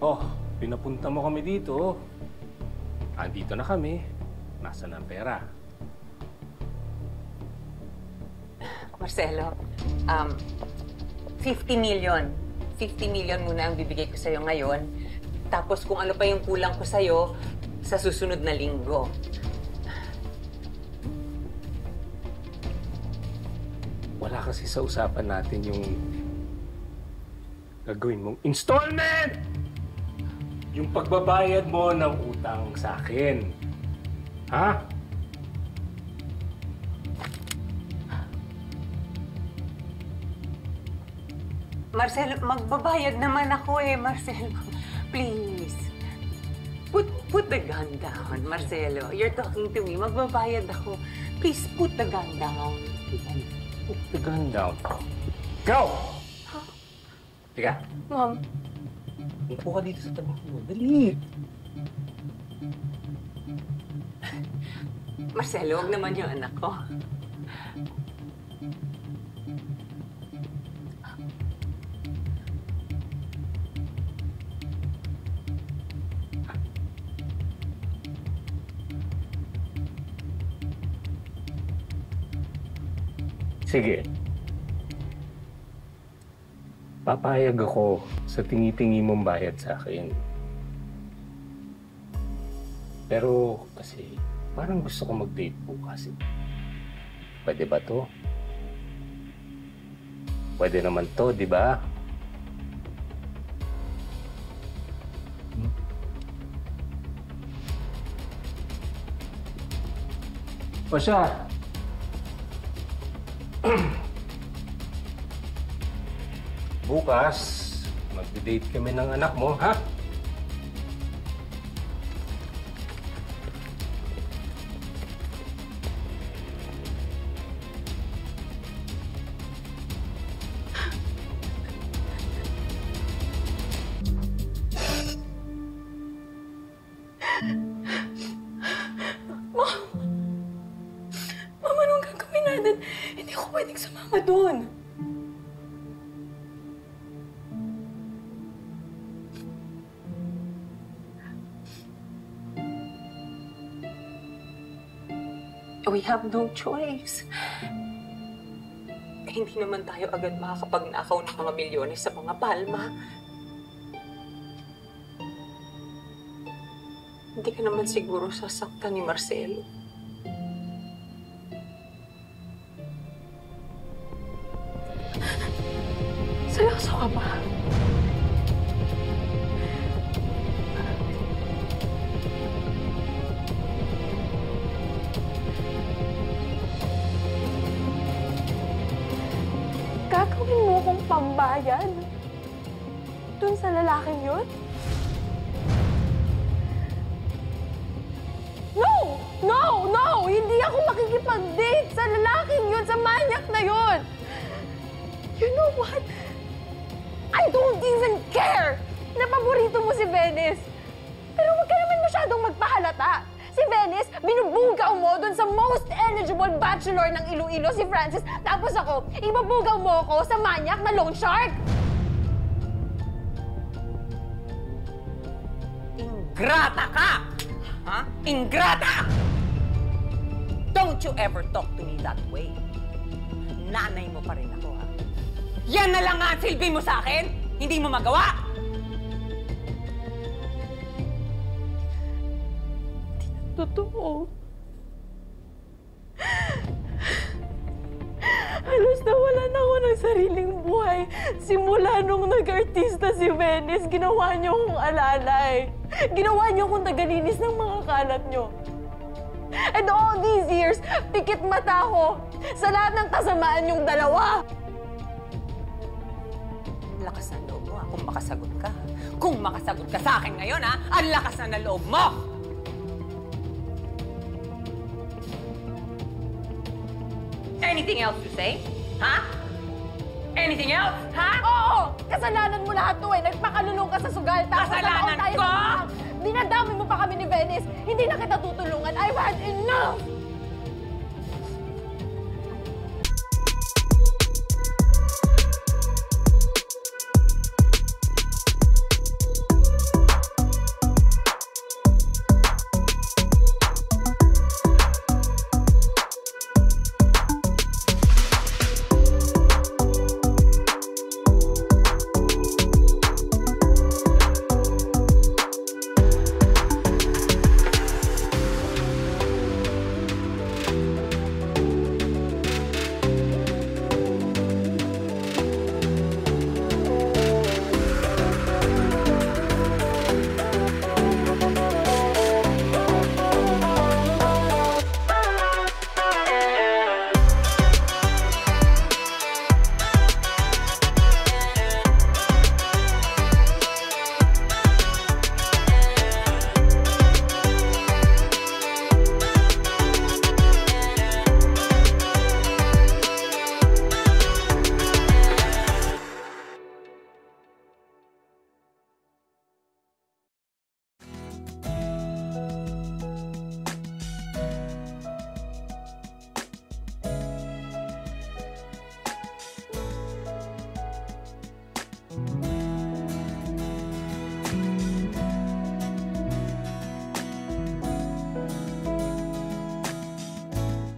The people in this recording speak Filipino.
Oh, pinapunta mo kami dito. Andito na kami. Nasaan ang pera? Marcelo, 50 million. 50 million muna ang bibigay ko sa'yo ngayon. Tapos kung ano pa yung kulang ko sa'yo, sa susunod na linggo. Wala kasi sa usapan natin yung gagawin mong installment! Yung pagbabayad mo ng utang sa akin. Ha? Marcelo, magbabayad naman ako eh, Marcelo. Please. Put the gun down, Marcelo. You're talking to me. Magbabayad ako. Please, put the gun down. Put the gun down. Go! Huh? Teka. Mom. Upo ka dito sa tabi ko. Dali! Marcelo, huwag naman yung anak ko. Sige. Papayag ako sa tingi-tingi mong bayad sa akin. Pero kasi parang gusto ko mag-date bukas. Pwede ba to? Pwede naman to, di ba? O siya. Bukas, mag-date kami ng anak mo, ha? Mama, anong gagawin natin? Hindi ako pwedeng sumama doon. We have no choice. Hindi naman tayo agad makakapagnakaw ng mga milyones sa mga palma. Hindi ka naman siguro sasaktan ni Marcelo. Seryoso ka ba? Gagawin mo kong pambayad dun sa lalaking yun? No! No! No! Hindi ako makikipag-date sa lalaking yun, sa manyak na yun! You know what? I don't even care na paborito mo si Venice. Pero huwag ka naman masyadong magpahalata. Si Venice, binubugaw mo dun sa most eligible bachelor ng Iloilo, si Francis. Tapos ako, ibabugaw mo ako sa manyak na loan shark. Ingrata ka! Ha? Ingrata! Don't you ever talk to me that way. Nanay mo pa rin ako, ha? Yan na lang nga ang silbi mo sa akin? Hindi mo magawa? Totoo. Halos nawalan ako ng sariling buhay. Simula nung nag-artista si Venice, ginawa niyo akong alalay. Ginawa niyo akong tagalinis ng mga kalat niyo. And all these years, pikit mata ko sa lahat ng kasamaan niyong dalawa. Ang lakas ng loob mo, ha? Kung makasagot ka. Kung makasagot ka sa akin ngayon, ha? Ang lakas na loob mo! Anything else to say? Ha? Anything else? Ha? Oo! Kasalanan mo lahat to eh. Nagpakalulong ka sa sugal. Kasalanan ko? Dinadami mo pa kami ni Venice. Hindi na kita tutulungan. I've had enough!